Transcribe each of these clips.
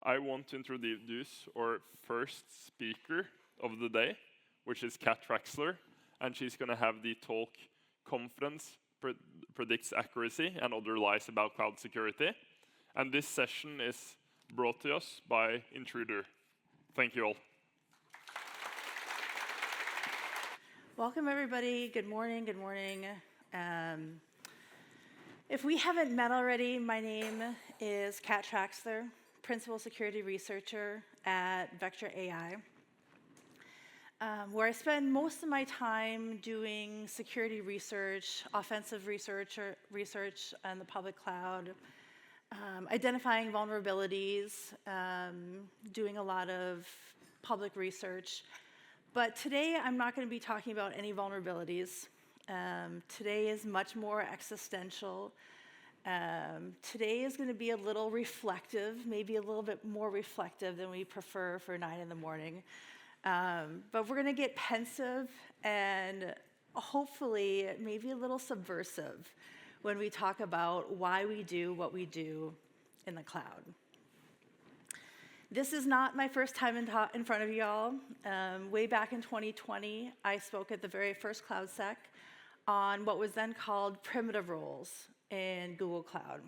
I want to introduce our first speaker of the day, which is Traxler, and she's going to have the talk "Confidence Predicts Accuracy and Other Lies About Cloud Security." And this session is brought to us by Intruder. Thank you all. Welcome, everybody. Good morning. Good morning. If we haven't met already, my name is Traxler, Principal Security Researcher at Vector AI, where I spend most of my time doing security research, offensive research on the public cloud, identifying vulnerabilities, doing a lot of public research. But today, I'm not going to be talking about any vulnerabilities. Today is much more existential. Today is going to be a little reflective, maybe a little bit more reflective than we prefer for 9 in the morning. But we're going to get pensive and hopefully maybe a little subversive when we talk about why we do what we do in the cloud. This is not my first time in front of y'all. Way back in 2020, I spoke at the very first CloudSec on what was then called primitive roles in Google Cloud.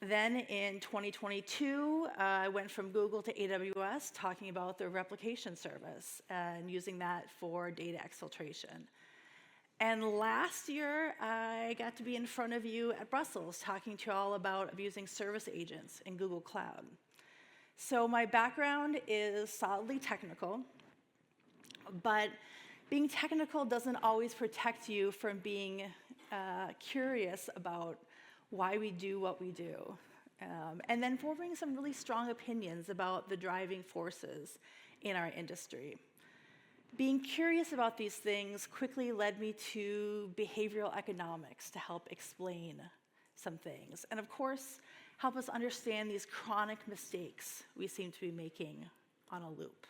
Then in 2022, I went from Google to AWS talking about their replication service and using that for data exfiltration. And last year, I got to be in front of you at Brussels talking to you all about abusing service agents in Google Cloud. So my background is solidly technical, but being technical doesn't always protect you from being curious about why we do what we do, and then forming some really strong opinions about the driving forces in our industry. Being curious about these things quickly led me to behavioral economics to help explain some things, and of course, help us understand these chronic mistakes we seem to be making on a loop.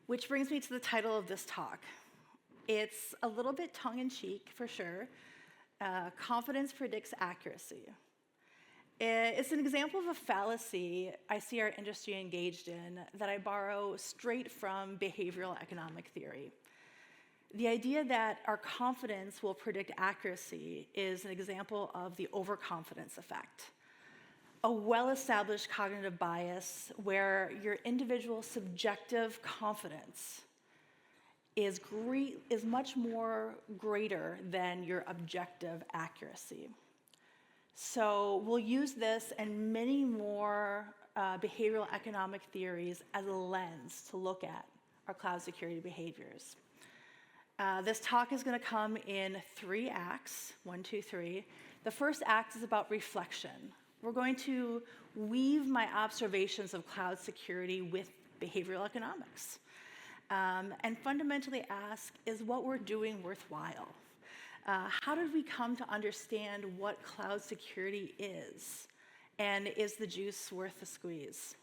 Which brings me to the title of this talk. It's a little bit tongue-in-cheek, for sure. Confidence predicts accuracy. It's an example of a fallacy I see our industry engaged in that I borrow straight from behavioral economic theory. The idea that our confidence will predict accuracy is an example of the overconfidence effect, a well-established cognitive bias where your individual subjective confidence is much more greater than your objective accuracy. So we'll use this and many more behavioral economic theories as a lens to look at our cloud security behaviors. This talk is going to come in 3 acts, 1, 2, 3. The first act is about reflection. We're going to weave my observations of cloud security with behavioral economics, and fundamentally ask, is what we're doing worthwhile? How did we come to understand what cloud security is? And is the juice worth the squeeze?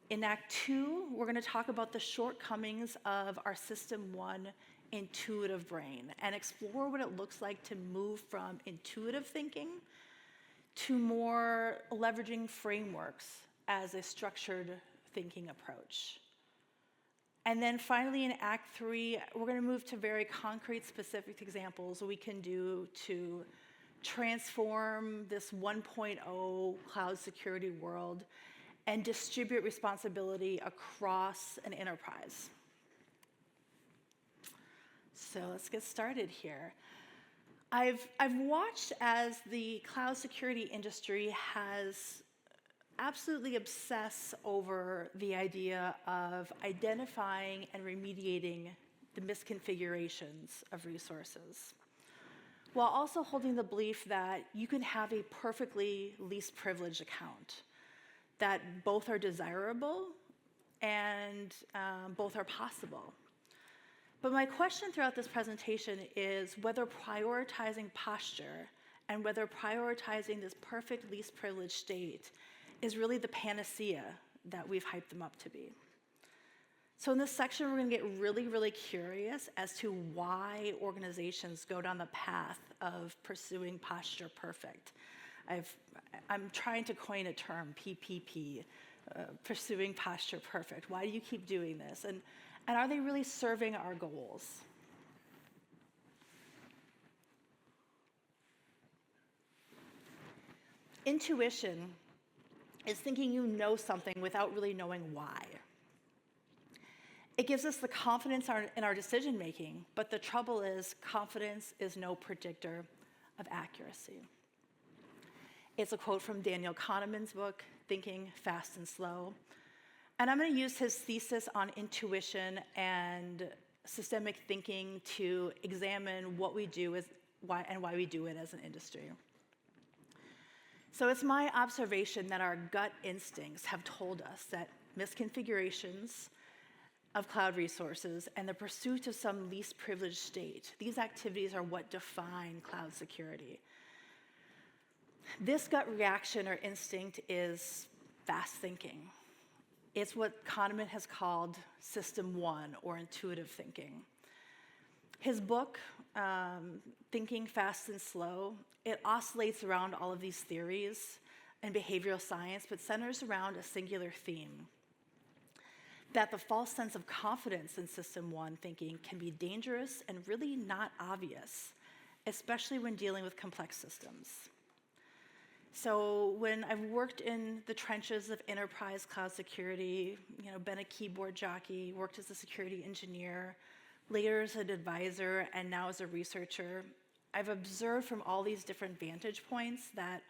In Act 2, we're going to talk about the shortcomings of our System 1 intuitive brain and explore what it looks like to move from intuitive thinking to more leveraging frameworks as a structured thinking approach. And then finally, in Act 3, we're going to move to very concrete, specific examples we can do to transform this 1.0 cloud security world and distribute responsibility across an enterprise. So let's get started here. I've watched as the cloud security industry has absolutely obsessed over the idea of identifying and remediating the misconfigurations of resources, while also holding the belief that you can have a perfectly least privileged account, that both are desirable and both are possible. But my question throughout this presentation is whether prioritizing posture and whether prioritizing this perfect least privileged state is really the panacea that we've hyped them up to be. So in this section, we're going to get really, really curious as to why organizations go down the path of pursuing posture perfect. I'm trying to coin a term, PPP, pursuing posture perfect. Why do you keep doing this? And are they really serving our goals? Intuition is thinking you know something without really knowing why. It gives us the confidence in our decision making, but the trouble is confidence is no predictor of accuracy. It's a quote from Daniel Kahneman's book, Thinking Fast and Slow. And I'm going to use his thesis on intuition and systemic thinking to examine what we do and why we do it as an industry. So it's my observation that our gut instincts have told us that misconfigurations of cloud resources and the pursuit of some least privileged state, these activities are what define cloud security. This gut reaction or instinct is fast thinking. It's what Kahneman has called System 1 or intuitive thinking. His book, Thinking Fast and Slow, it oscillates around all of these theories and behavioral science, but centers around a singular theme: that the false sense of confidence in System 1 thinking can be dangerous and really not obvious, especially when dealing with complex systems. So when I've worked in the trenches of enterprise cloud security, been a keyboard jockey, worked as a security engineer, later as an advisor, and now as a researcher, I've observed from all these different vantage points that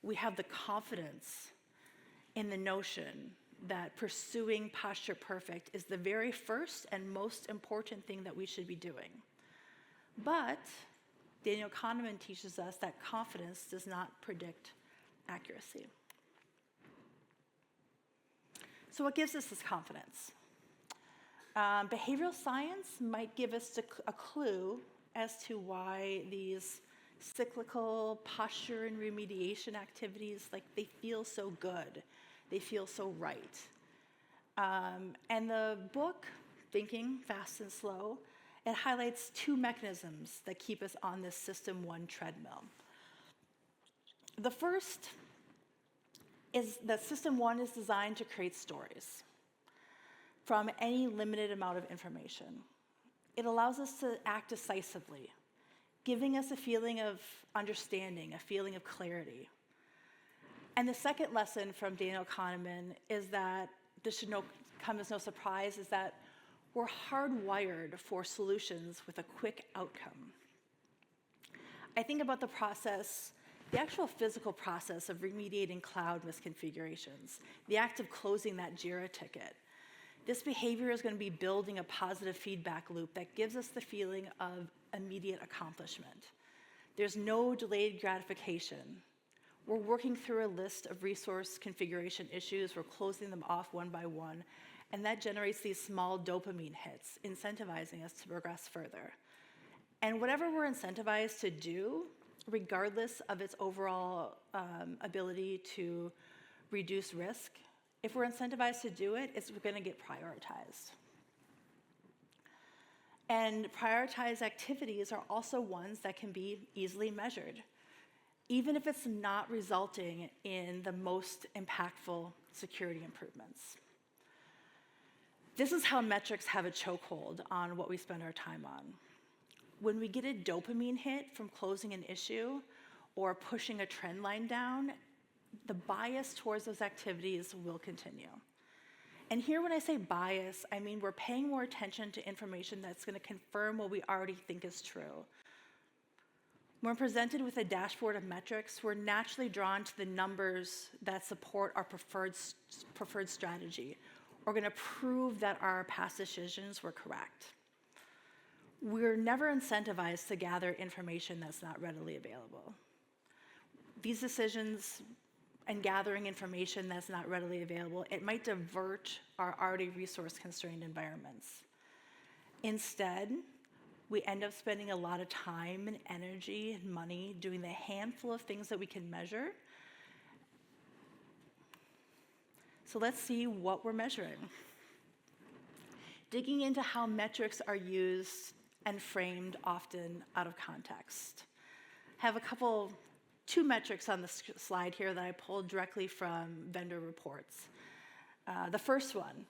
we have the confidence in the notion that pursuing posture perfect is the very first and most important thing that we should be doing. But Daniel Kahneman teaches us that confidence does not predict accuracy. So what gives us this confidence? Behavioral science might give us a clue as to why these cyclical posture and remediation activities, they feel so good. They feel so right. And the book, Thinking Fast and Slow, it highlights two mechanisms that keep us on this System 1 treadmill. The first is that System 1 is designed to create stories from any limited amount of information. It allows us to act decisively, giving us a feeling of understanding, a feeling of clarity. And the second lesson from Daniel Kahneman is that this should come as no surprise, is that we're hardwired for solutions with a quick outcome. I think about the process, the actual physical process of remediating cloud misconfigurations, the act of closing that JIRA ticket. This behavior is going to be building a positive feedback loop that gives us the feeling of immediate accomplishment. There's no delayed gratification. We're working through a list of resource configuration issues. We're closing them off one by one, and that generates these small dopamine hits, incentivizing us to progress further. And whatever we're incentivized to do, regardless of its overall ability to reduce risk, if we're incentivized to do it, it's going to get prioritized. And prioritized activities are also ones that can be easily measured, even if it's not resulting in the most impactful security improvements. This is how metrics have a chokehold on what we spend our time on. When we get a dopamine hit from closing an issue or pushing a trend line down, the bias towards those activities will continue. And here when I say bias, I mean we're paying more attention to information that's going to confirm what we already think is true. When presented with a dashboard of metrics, we're naturally drawn to the numbers that support our preferred strategy, or going to prove that our past decisions were correct. We're never incentivized to gather information that's not readily available. These decisions and gathering information that's not readily available, it might divert our already resource-constrained environments. Instead, we end up spending a lot of time and energy and money doing the handful of things that we can measure. So let's see what we're measuring. Digging into how metrics are used and framed often out of context. I have a couple two metrics on the slide here that I pulled directly from vendor reports. The first one,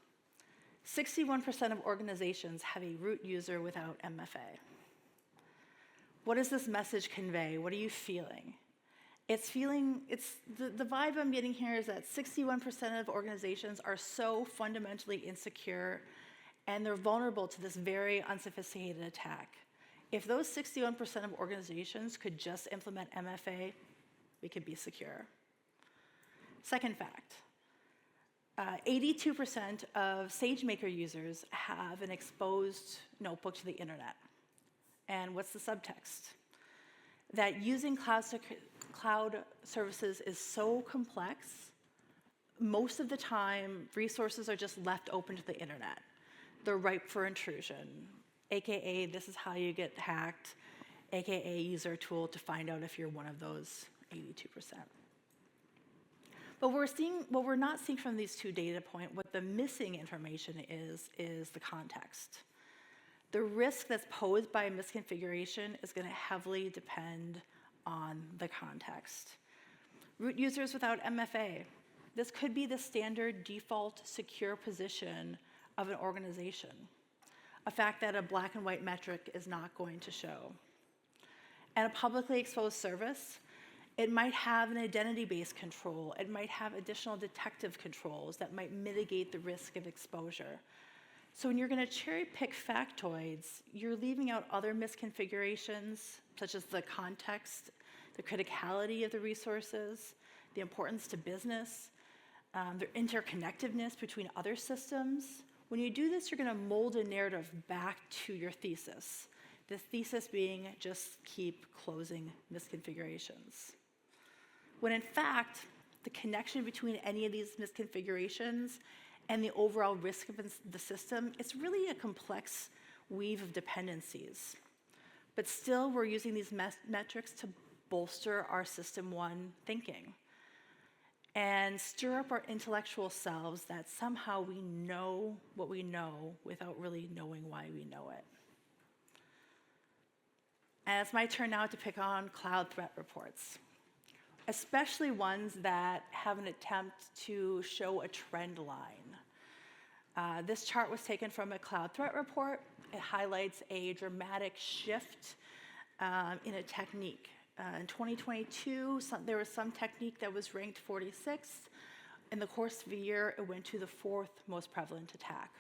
61% of organizations have a root user without MFA. What does this message convey? What are you feeling? The vibe I'm getting here is that 61% of organizations are so fundamentally insecure and they're vulnerable to this very unsophisticated attack. If those 61% of organizations could just implement MFA, we could be secure. Second fact, 82% of SageMaker users have an exposed notebook to the internet. And what's the subtext? That using cloud services is so complex, most of the time, resources are just left open to the internet. They're ripe for intrusion, AKA this is how you get hacked, AKA use our tool to find out if you're one of those 82%. But what we're not seeing from these two data points, what the missing information is the context. The risk that's posed by a misconfiguration is going to heavily depend on the context. Root users without MFA. This could be the standard default secure position of an organization, a fact that a black and white metric is not going to show. And a publicly exposed service, it might have an identity-based control. It might have additional detective controls that might mitigate the risk of exposure. So when you're going to cherry pick factoids, you're leaving out other misconfigurations, such as the context, the criticality of the resources, the importance to business, the interconnectedness between other systems. When you do this, you're going to mold a narrative back to your thesis. The thesis being just keep closing misconfigurations. When in fact, the connection between any of these misconfigurations and the overall risk of the system, it's really a complex weave of dependencies. But still, we're using these metrics to bolster our System 1 thinking and stir up our intellectual selves that somehow we know what we know without really knowing why we know it. And it's my turn now to pick on cloud threat reports, especially ones that have an attempt to show a trend line. This chart was taken from a cloud threat report. It highlights a dramatic shift in a technique. In 2022, there was some technique that was ranked 46th. In the course of a year, it went to the 4th most prevalent attack.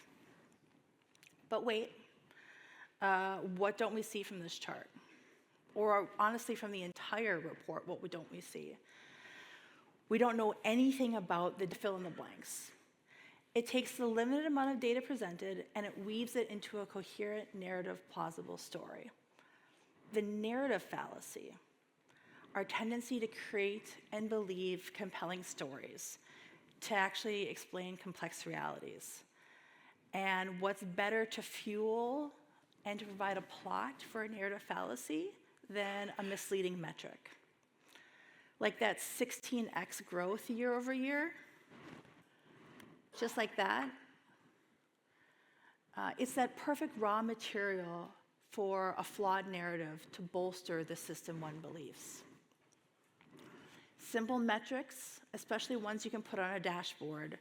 But wait, what don't we see from this chart? Or honestly, from the entire report, what don't we see? We don't know anything about the fill in the blanks. It takes the limited amount of data presented and it weaves it into a coherent, narrative, plausible story. The narrative fallacy, our tendency to create and believe compelling stories, to actually explain complex realities. And what's better to fuel and to provide a plot for a narrative fallacy than a misleading metric? Like that 16x growth year over year, just like that. It's that perfect raw material for a flawed narrative to bolster the System 1 beliefs. Simple metrics, especially ones you can put on a dashboard,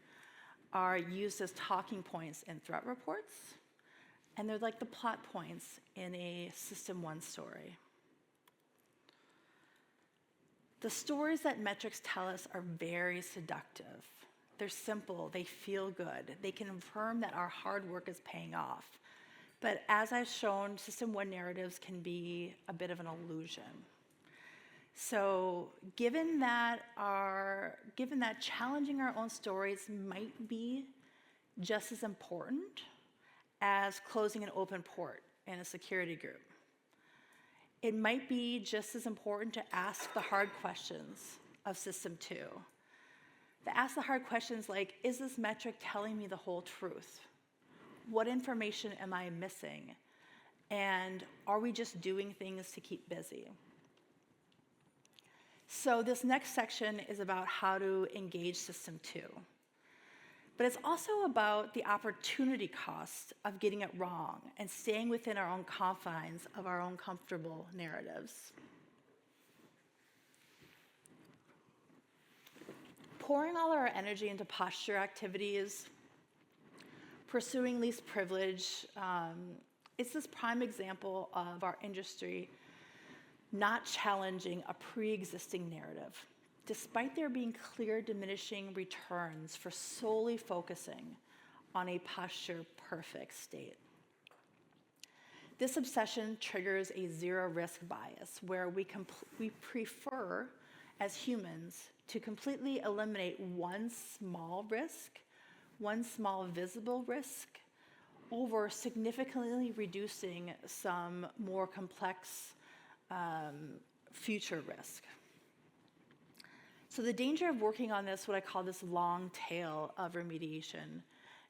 are used as talking points in threat reports, and they're like the plot points in a System 1 story. The stories that metrics tell us are very seductive. They're simple, they feel good, they confirm that our hard work is paying off. But as I've shown, System 1 narratives can be a bit of an illusion. So given that challenging our own stories might be just as important as closing an open port in a security group, it might be just as important to ask the hard questions of System 2. To ask the hard questions like, is this metric telling me the whole truth? What information am I missing? And are we just doing things to keep busy? So this next section is about how to engage System 2. But it's also about the opportunity cost of getting it wrong and staying within our own confines of our own comfortable narratives. pouring all our energy into posture activities, pursuing least privilege, it's this prime example of our industry not challenging a pre-existing narrative, despite there being clear diminishing returns for solely focusing on a posture-perfect state. This obsession triggers a zero-risk bias, where we prefer, as humans, to completely eliminate one small risk, one small visible risk, over significantly reducing some more complex future risk. So the danger of working on this, what I call this long tail of remediation,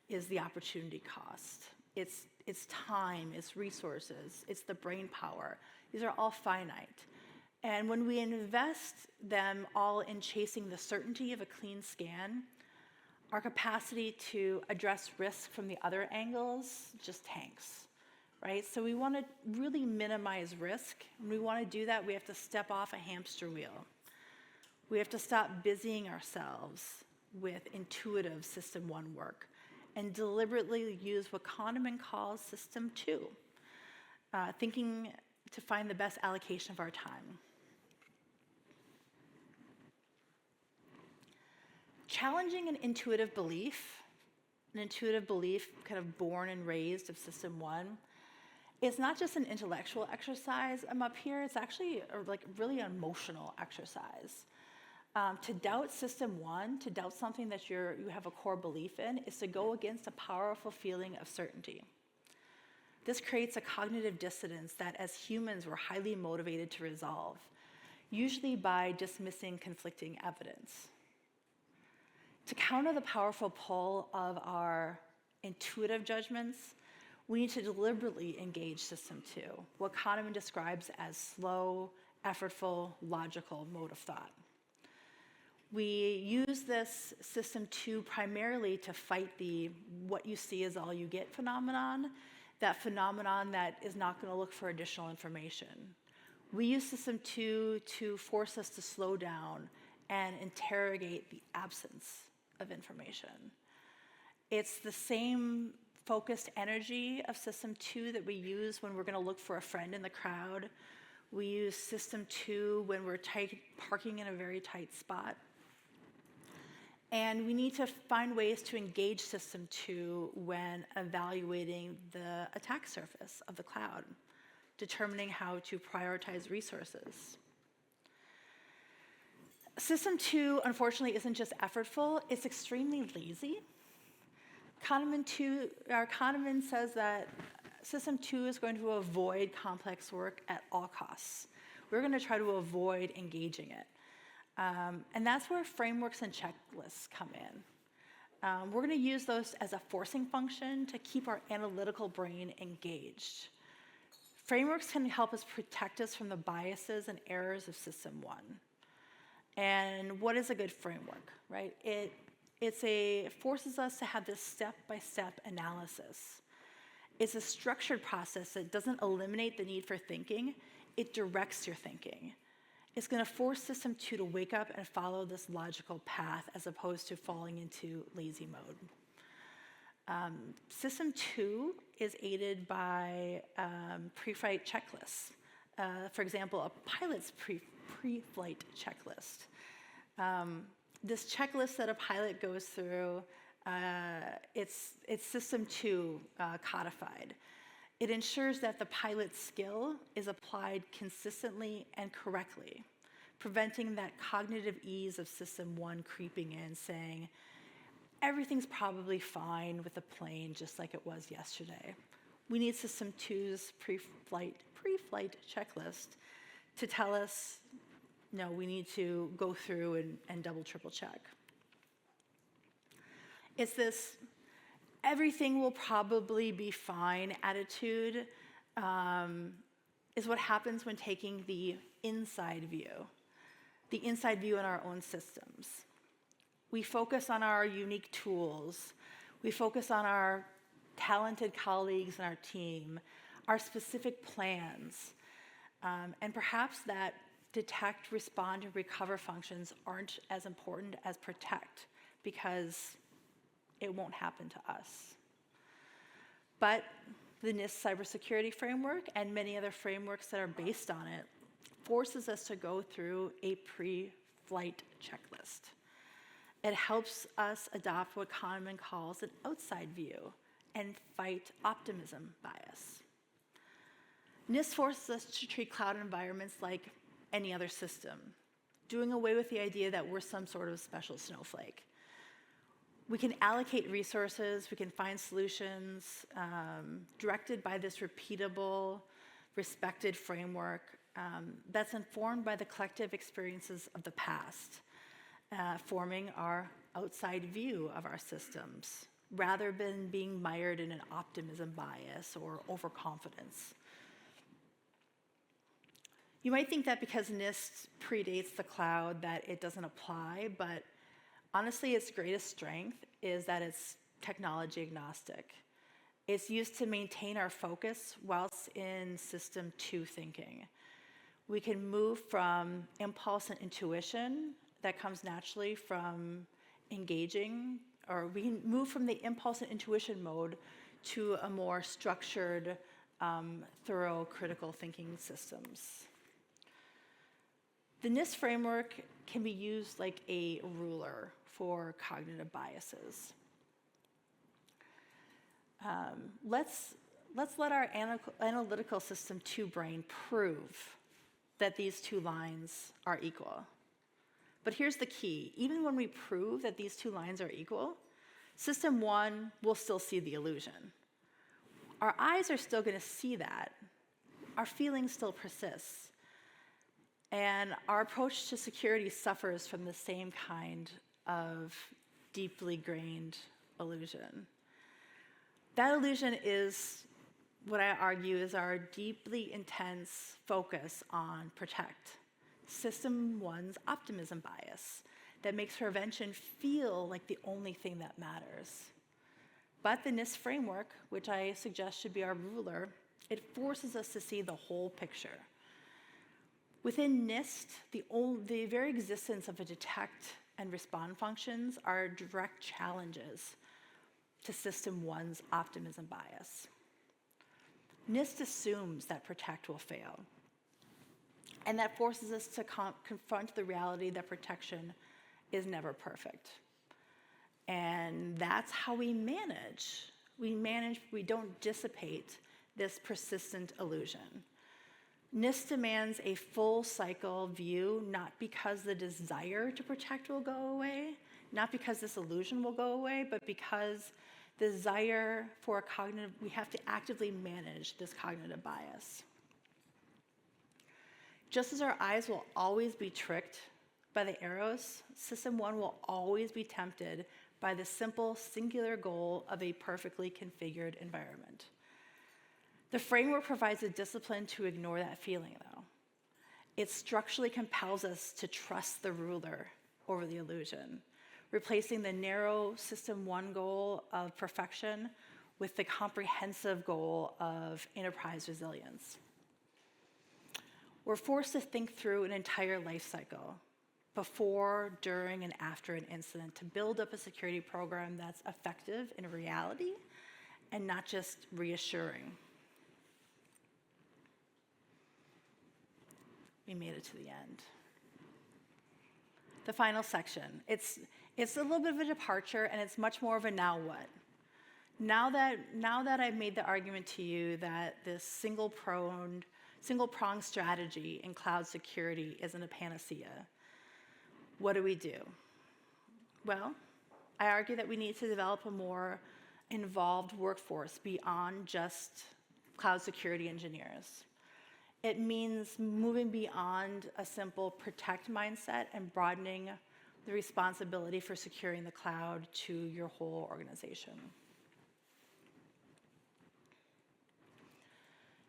is the opportunity cost. It's time, it's resources, it's the brain power. These are all finite. And when we invest them all in chasing the certainty of a clean scan, our capacity to address risk from the other angles just tanks, right? So we want to really minimize risk. When we want to do that, we have to step off a hamster wheel. We have to stop busying ourselves with intuitive system 1 work and deliberately use what Kahneman calls system 2, thinking to find the best allocation of our time. Challenging an intuitive belief kind of born and raised of system 1, is not just an intellectual exercise up here, it's actually a really emotional exercise. To doubt system 1, to doubt something that you have a core belief in, is to go against a powerful feeling of certainty. This creates a cognitive dissonance that as humans we're highly motivated to resolve, usually by dismissing conflicting evidence. To counter the powerful pull of our intuitive judgments, we need to deliberately engage system 2, what Kahneman describes as slow, effortful, logical mode of thought. We use this system 2 primarily to fight the what you see is all you get phenomenon, that phenomenon that is not going to look for additional information. We use system 2 to force us to slow down and interrogate the absence of information. It's the same focused energy of system 2 that we use when we're going to look for a friend in the crowd. We use system 2 when we're parking in a very tight spot. And we need to find ways to engage system 2 when evaluating the attack surface of the cloud, determining how to prioritize resources. System 2, unfortunately, isn't just effortful, it's extremely lazy. Kahneman says that system 2 is going to avoid complex work at all costs. We're going to try to avoid engaging it. And that's where frameworks and checklists come in. We're going to use those as a forcing function to keep our analytical brain engaged. Frameworks can help us protect us from the biases and errors of system 1. And what is a good framework, right? It forces us to have this step-by-step analysis. It's a structured process that doesn't eliminate the need for thinking, it directs your thinking. It's going to force system 2 to wake up and follow this logical path as opposed to falling into lazy mode. System 2 is aided by pre-flight checklists. For example, a pilot's pre-flight checklist. This checklist that a pilot goes through, it's system 2 codified. It ensures that the pilot's skill is applied consistently and correctly, preventing that cognitive ease of system 1 creeping in, saying, everything's probably fine with the plane just like it was yesterday. We need system 2's pre-flight checklist to tell us, no, we need to go through and double, triple check. It's this everything will probably be fine attitude is what happens when taking the inside view in our own systems. We focus on our unique tools. We focus on our talented colleagues in our team, our specific plans. And perhaps that detect, respond, and recover functions aren't as important as protect because it won't happen to us. But the NIST cybersecurity framework and many other frameworks that are based on it forces us to go through a pre-flight checklist. It helps us adopt what Kahneman calls an outside view and fight optimism bias. NIST forces us to treat cloud environments like any other system, doing away with the idea that we're some sort of special snowflake. We can allocate resources, we can find solutions directed by this repeatable, respected framework that's informed by the collective experiences of the past, forming our outside view of our systems, rather than being mired in an optimism bias or overconfidence. You might think that because NIST predates the cloud that it doesn't apply, but honestly, its greatest strength is that it's technology agnostic. It's used to maintain our focus whilst in system 2 thinking. We can move from impulse and intuition that comes naturally from engaging, or we can move from the impulse and intuition mode to a more structured, thorough critical thinking systems. The NIST framework can be used like a ruler for cognitive biases. Let's let our analytical system 2 brain prove that these two lines are equal. But here's the key. Even when we prove that these two lines are equal, system 1 will still see the illusion. Our eyes are still going to see that. Our feeling still persists. And our approach to security suffers from the same kind of deeply grained illusion. That illusion is what I argue is our deeply intense focus on protect, system 1's optimism bias that makes prevention feel like the only thing that matters. But the NIST framework, which I suggest should be our ruler, it forces us to see the whole picture. Within NIST, the very existence of a detect and respond functions are direct challenges to system 1's optimism bias. NIST assumes that protect will fail, and that forces us to confront the reality that protection is never perfect. And that's how we manage. We don't dissipate this persistent illusion. NIST demands a full cycle view, not because the desire to protect will go away, not because this illusion will go away, but because the desire for we have to actively manage this cognitive bias. Just as our eyes will always be tricked by the arrows, system 1 will always be tempted by the simple, singular goal of a perfectly configured environment. The framework provides a discipline to ignore that feeling, though. It structurally compels us to trust the ruler over the illusion, replacing the narrow system 1 goal of perfection with the comprehensive goal of enterprise resilience. We're forced to think through an entire life cycle, before, during, and after an incident, to build up a security program that's effective in reality and not just reassuring. We made it to the end. The final section. It's a little bit of a departure, and it's much more of a now what. Now that I've made the argument to you that this single-pronged strategy in cloud security isn't a panacea, what do we do? Well, I argue that we need to develop a more involved workforce beyond just cloud security engineers. It means moving beyond a simple protect mindset and broadening the responsibility for securing the cloud to your whole organization.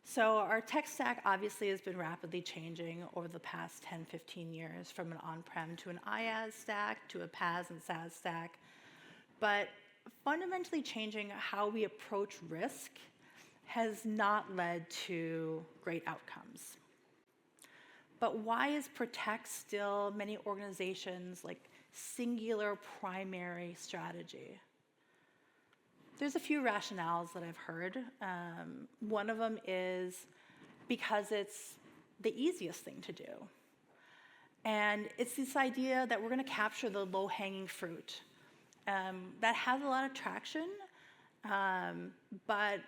So our tech stack obviously has been rapidly changing over the past 10, 15 years, from an on-prem to an IaaS stack to a PaaS and SaaS stack. But fundamentally changing how we approach risk has not led to great outcomes. But why is protect still many organizations like singular primary strategy? There's a few rationales that I've heard. One of them is because it's the easiest thing to do. And it's this idea that we're going to capture the low-hanging fruit. That has a lot of traction, but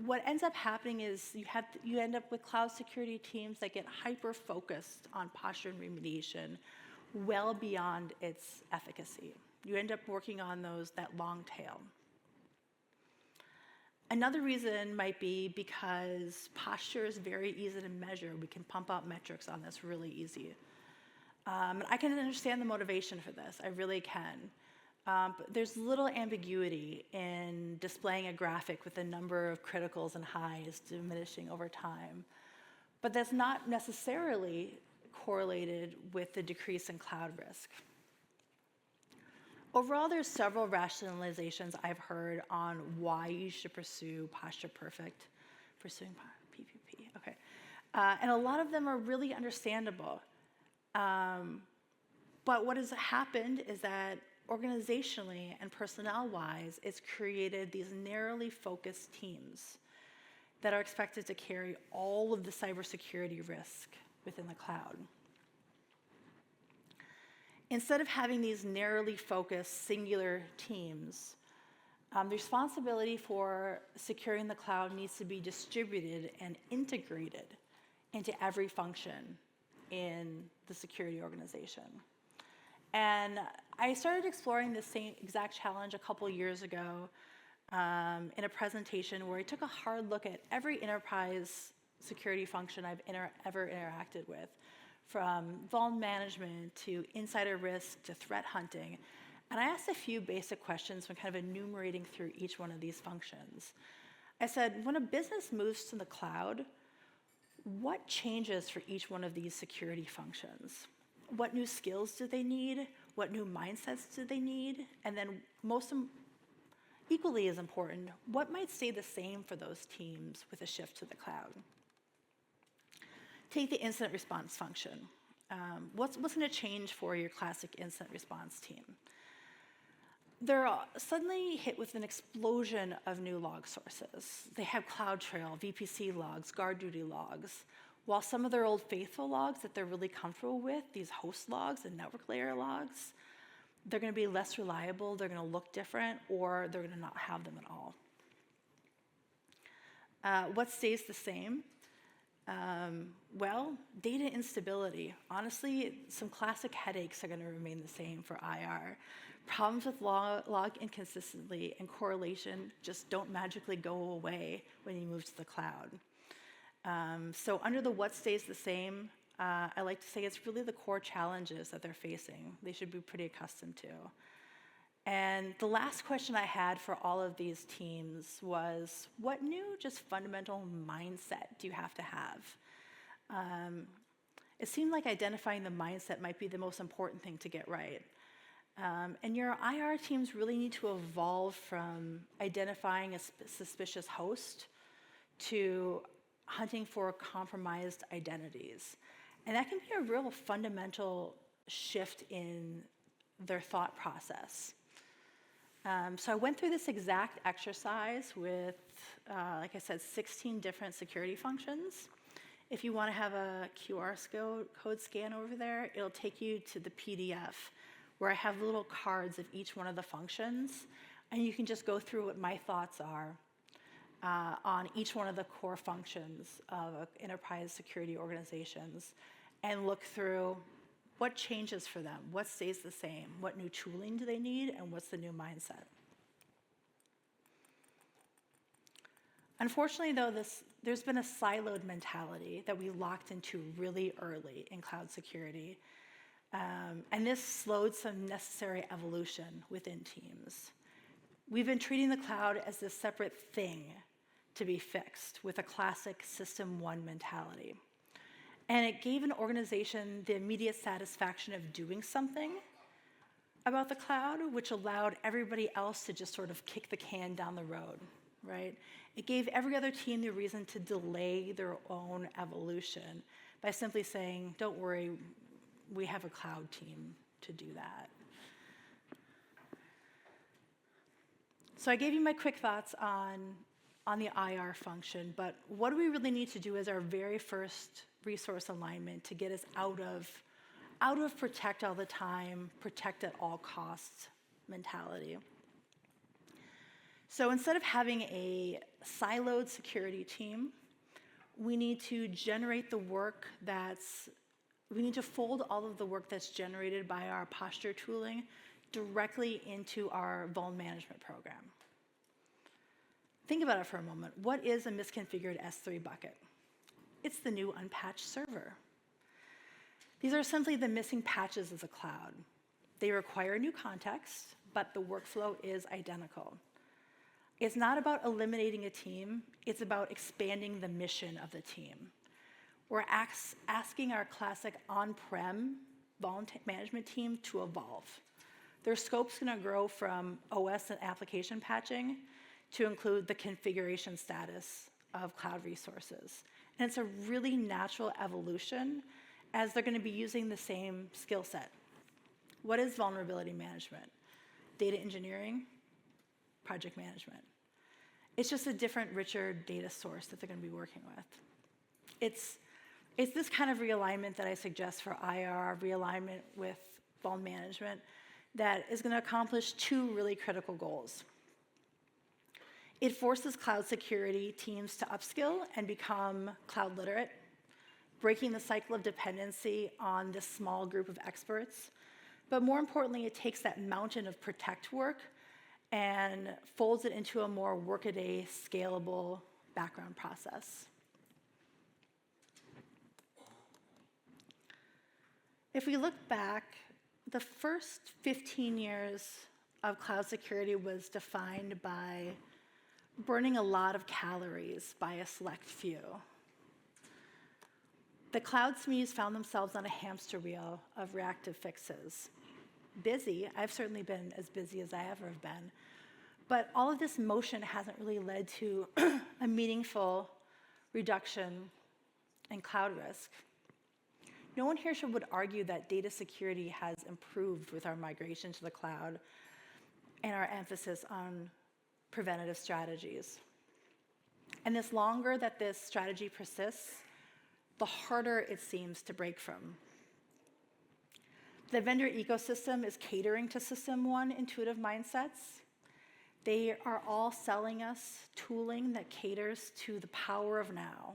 what ends up happening is you end up with cloud security teams that get hyper-focused on posture and remediation well beyond its efficacy. You end up working on that long tail. Another reason might be because posture is very easy to measure. We can pump out metrics on this really easy. I can understand the motivation for this, I really can. But there's little ambiguity in displaying a graphic with the number of criticals and highs diminishing over time. But that's not necessarily correlated with the decrease in cloud risk. Overall, there's several rationalizations I've heard on why you should pursue Posture Perfect, pursuing PPP, okay. And a lot of them are really understandable. But what has happened is that organizationally and personnel-wise, it's created these narrowly focused teams that are expected to carry all of the cybersecurity risk within the cloud. Instead of having these narrowly focused singular teams, the responsibility for securing the cloud needs to be distributed and integrated into every function in the security organization. And I started exploring this same exact challenge a couple years ago in a presentation where I took a hard look at every enterprise security function I've ever interacted with, from vuln management to insider risk to threat hunting. And I asked a few basic questions when kind of enumerating through each one of these functions. I said, when a business moves to the cloud, what changes for each one of these security functions? What new skills do they need? What new mindsets do they need? And then equally as important, what might stay the same for those teams with a shift to the cloud? Take the incident response function. What's going to change for your classic incident response team? They're suddenly hit with an explosion of new log sources. They have CloudTrail, VPC logs, guard duty logs, while some of their old faithful logs that they're really comfortable with, these host logs and network layer logs, they're going to be less reliable, they're going to look different, or they're going to not have them at all. What stays the same? Well, data instability. Honestly, some classic headaches are going to remain the same for IR. Problems with log inconsistency and correlation just don't magically go away when you move to the cloud. So under the what stays the same, I like to say it's really the core challenges that they're facing. They should be pretty accustomed to. And the last question I had for all of these teams was, what new just fundamental mindset do you have to have? It seemed like identifying the mindset might be the most important thing to get right. And your IR teams really need to evolve from identifying a suspicious host to hunting for compromised identities. And that can be a real fundamental shift in their thought process. So I went through this exact exercise with, like I said, 16 different security functions. If you want to have a QR code scan over there, it'll take you to the PDF where I have little cards of each one of the functions, and you can just go through what my thoughts are on each one of the core functions of enterprise security organizations and look through what changes for them, what stays the same, what new tooling do they need, and what's the new mindset. Unfortunately, though, there's been a siloed mentality that we locked into really early in cloud security. And this slowed some necessary evolution within teams. We've been treating the cloud as this separate thing to be fixed with a classic System 1 mentality. And it gave an organization the immediate satisfaction of doing something about the cloud, which allowed everybody else to just sort of kick the can down the road, right? It gave every other team the reason to delay their own evolution by simply saying, don't worry, we have a cloud team to do that. So I gave you my quick thoughts on the IR function, but what do we really need to do as our very first resource alignment to get us out of protect all the time, protect at all costs mentality? So instead of having a siloed security team, we need to generate the work we need to fold all of the work that's generated by our posture tooling directly into our vuln management program. Think about it for a moment. What is a misconfigured S3 bucket? It's the new unpatched server. These are simply the missing patches of the cloud. They require new context, but the workflow is identical. It's not about eliminating a team, it's about expanding the mission of the team. We're asking our classic on-prem vuln management team to evolve. Their scope's gonna grow from OS and application patching to include the configuration status of cloud resources. And it's a really natural evolution as they're gonna be using the same skill set. What is vulnerability management? Data engineering, project management. It's just a different, richer data source that they're gonna be working with. It's this kind of realignment that I suggest for IR, realignment with vuln management, that is gonna accomplish two really critical goals. It forces cloud security teams to upskill and become cloud literate, breaking the cycle of dependency on this small group of experts. But more importantly, it takes that mountain of protect work and folds it into a more workaday, scalable background process. If we look back, the first 15 years of cloud security was defined by burning a lot of calories by a select few. The cloud SMEs found themselves on a hamster wheel of reactive fixes. Busy, I've certainly been as busy as I ever have been, but all of this motion hasn't really led to a meaningful reduction in cloud risk. No one here would argue that data security has improved with our migration to the cloud and our emphasis on preventative strategies. And the longer that this strategy persists, the harder it seems to break from. The vendor ecosystem is catering to System 1 intuitive mindsets. They are all selling us tooling that caters to the power of now,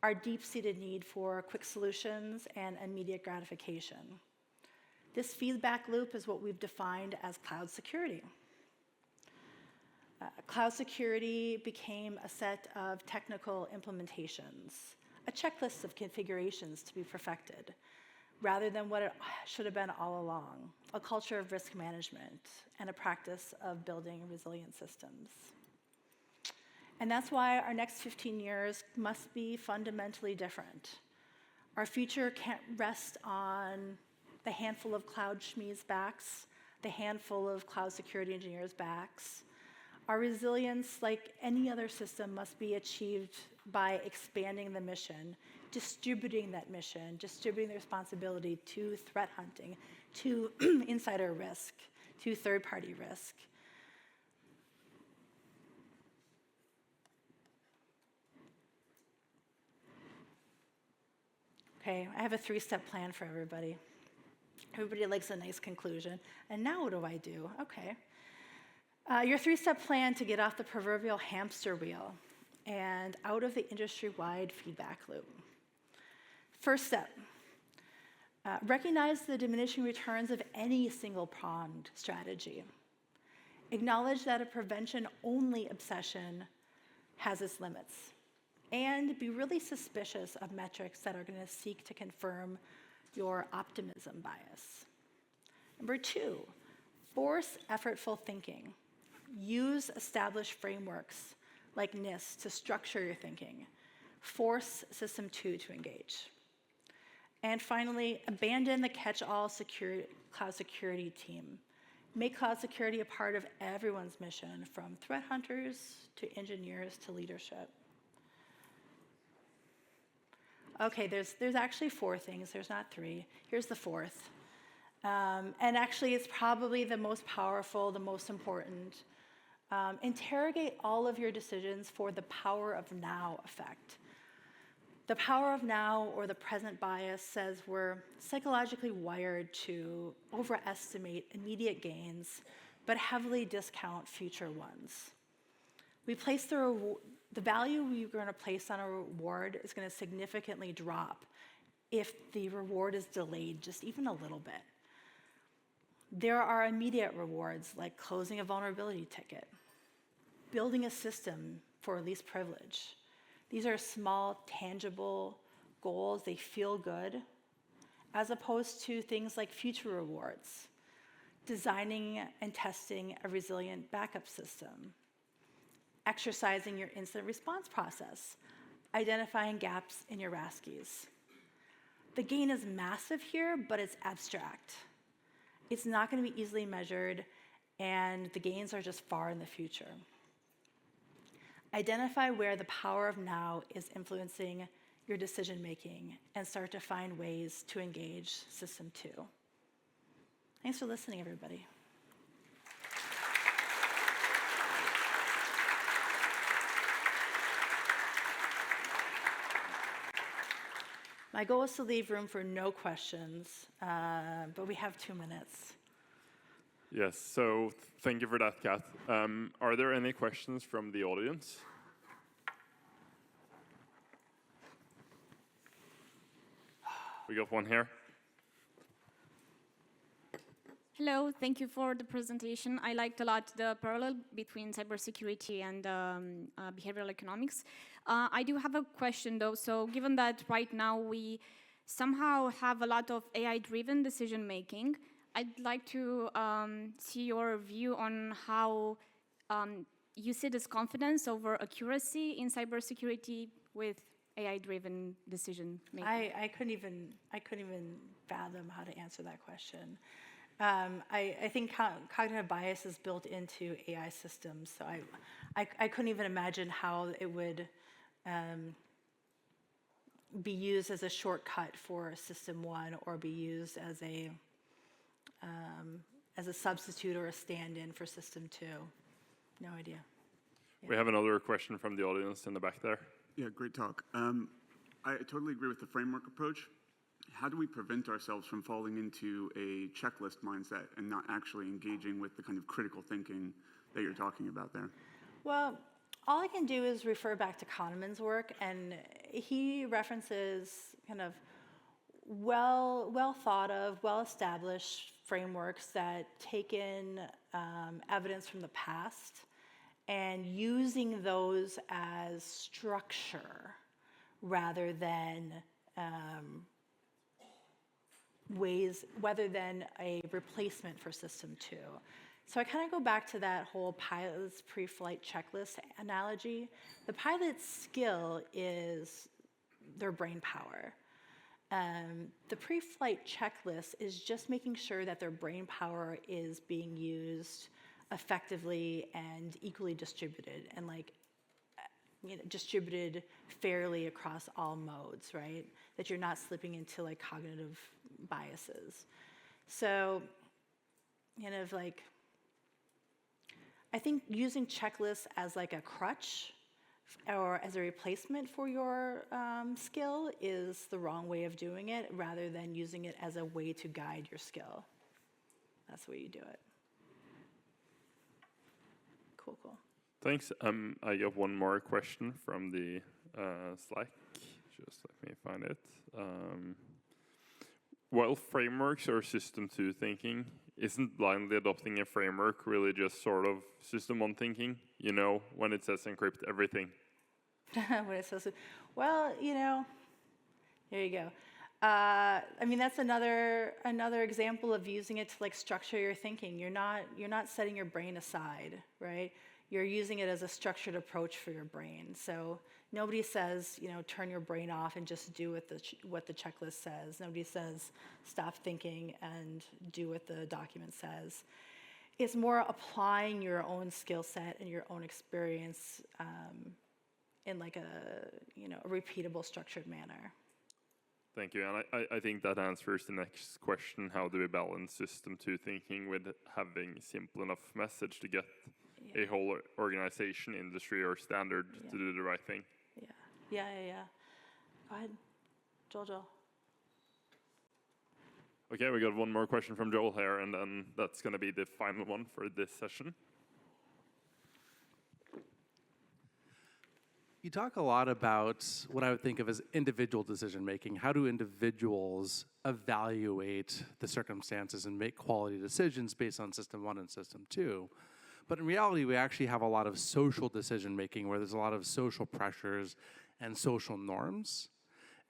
our deep-seated need for quick solutions and immediate gratification. This feedback loop is what we've defined as cloud security. Cloud security became a set of technical implementations, a checklist of configurations to be perfected, rather than what it should have been all along, a culture of risk management and a practice of building resilient systems. And that's why our next 15 years must be fundamentally different. Our future can't rest on the handful of cloud SMEs' backs, the handful of cloud security engineers' backs. Our resilience, like any other system, must be achieved by expanding the mission, distributing that mission, distributing the responsibility to threat hunting, to insider risk, to third-party risk. Okay, I have a 3-step plan for everybody. Everybody likes a nice conclusion. And now what do I do? Okay. Your 3-step plan to get off the proverbial hamster wheel and out of the industry-wide feedback loop. First step, recognize the diminishing returns of any single-pronged strategy. Acknowledge that a prevention-only obsession has its limits. And be really suspicious of metrics that are going to seek to confirm your optimism bias. Number 2, force effortful thinking. Use established frameworks like NIST to structure your thinking. Force System 2 to engage. And finally, abandon the catch-all cloud security team. Make cloud security a part of everyone's mission, from threat hunters to engineers to leadership. Okay, there's actually 4 things. There's not 3. Here's the 4th. And actually, it's probably the most powerful, the most important. Interrogate all of your decisions for the power of now effect. The power of now, or the present bias, says we're psychologically wired to overestimate immediate gains, but heavily discount future ones. We place the value we're going to place on a reward is going to significantly drop if the reward is delayed just even a little bit. There are immediate rewards like closing a vulnerability ticket, building a system for least privilege. These are small, tangible goals. They feel good, as opposed to things like future rewards, designing and testing a resilient backup system, exercising your incident response process, identifying gaps in your RASCIs. The gain is massive here, but it's abstract. It's not going to be easily measured, and the gains are just far in the future. Identify where the power of now is influencing your decision making and start to find ways to engage system 2. Thanks for listening, everybody. My goal is to leave room for no questions, but we have 2 minutes. Yes, so thank you for that, Kat. Are there any questions from the audience? We got one here. Hello, thank you for the presentation. I liked a lot the parallel between cybersecurity and behavioral economics. I do have a question though. So given that right now we somehow have a lot of AI-driven decision making, I'd like to see your view on how you see this confidence over accuracy in cybersecurity with AI-driven decision making. I couldn't even fathom how to answer that question. I think cognitive bias is built into AI systems, so I couldn't even imagine how it would be used as a shortcut for System 1 or be used as a substitute or a stand-in for System 2. No idea. Yeah. We have another question from the audience in the back there. Yeah, great talk. I totally agree with the framework approach. How do we prevent ourselves from falling into a checklist mindset and not actually engaging with the kind of critical thinking that you're talking about there? Well, all I can do is refer back to Kahneman's work, and he references kind of well thought of, well-established frameworks that take in evidence from the past and using those as structure rather than a replacement for System 2. So I kind of go back to that whole pilot's pre-flight checklist analogy. The pilot's skill is their brain power. The pre-flight checklist is just making sure that their brain power is being used effectively and equally distributed, and distributed fairly across all modes, right? That you're not slipping into cognitive biases. So, I think using checklists as a crutch or as a replacement for your skill is the wrong way of doing it, rather than using it as a way to guide your skill. That's the way you do it. Cool. Thanks. I got one more question from the Slack. Just let me find it. While frameworks are System 2 thinking, isn't blindly adopting a framework really just sort of System 1 thinking? When it says encrypt everything. When it says, well, there you go. That's another example of using it to structure your thinking. You're not setting your brain aside, right? You're using it as a structured approach for your brain. So nobody says, turn your brain off and just do what the checklist says. Nobody says stop thinking and do what the document says. It's more applying your own skill set and your own experience in a repeatable, structured manner. Thank you. And I think that answers the next question. How do we balance system 2 thinking with having simple enough message to get a whole organization, industry, or standard to do the right thing? Yeah. Go ahead, Joel. Okay, we got one more question from Joel here, and then that's going to be the final one for this session. You talk a lot about what I would think of as individual decision making. How do individuals evaluate the circumstances and make quality decisions based on system 1 and system 2? But in reality, we actually have a lot of social decision making where there's a lot of social pressures and social norms.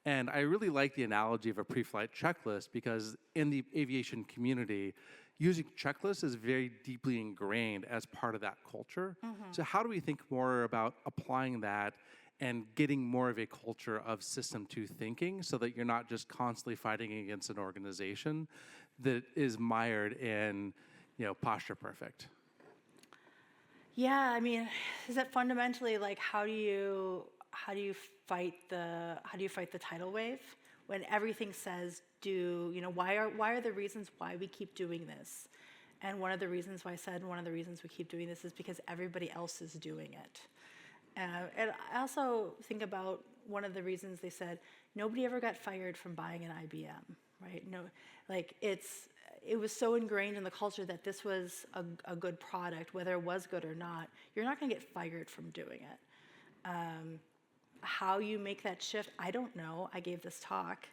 And I really like the analogy of a pre-flight checklist because in the aviation community, using checklists is very deeply ingrained as part of that culture. So how do we think more about applying that and getting more of a culture of system 2 thinking so that you're not just constantly fighting against an organization that is mired in, posture perfect? Yeah, I mean, is that fundamentally like how do you fight the tidal wave when everything says why are the reasons why we keep doing this? And one of the reasons we keep doing this is because everybody else is doing it. And I also think about one of the reasons they said nobody ever got fired from buying an IBM, right? No, like it was so ingrained in the culture that this was a good product, whether it was good or not. You're not going to get fired from doing it. How you make that shift, I don't know. I gave this talk.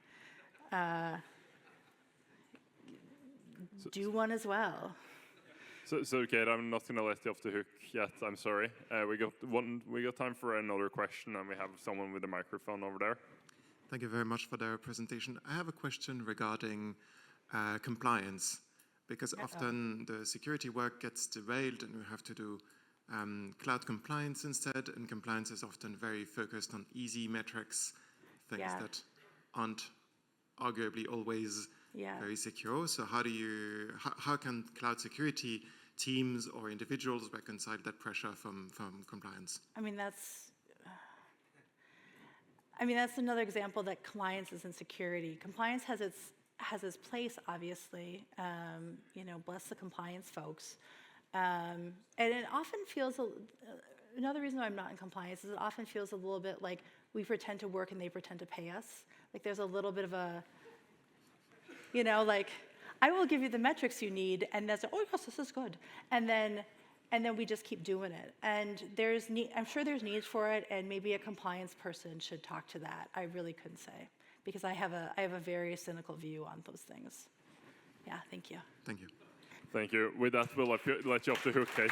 Do one as well. So Kate, I'm not going to let you off the hook yet. I'm sorry. We got time for another question, and we have someone with a microphone over there. Thank you very much for the presentation. I have a question regarding compliance, because often the security work gets derailed and we have to do cloud compliance instead, and compliance is often very focused on easy metrics, things that aren't arguably always very secure. So how can cloud security teams or individuals reconcile that pressure from compliance? I mean, that's another example that compliance is in security. Compliance has its place, obviously. Bless the compliance folks. And it often feels, another reason why I'm not in compliance is it often feels a little bit like we pretend to work and they pretend to pay us. Like there's a little bit of a, like, I will give you the metrics you need, and that's, oh yes, this is good. And then we just keep doing it. And I'm sure there's needs for it, and maybe a compliance person should talk to that. I really couldn't say, because I have a very cynical view on those things. Yeah, thank you. Thank you. Thank you. With that, we'll let you off the hook, Kate.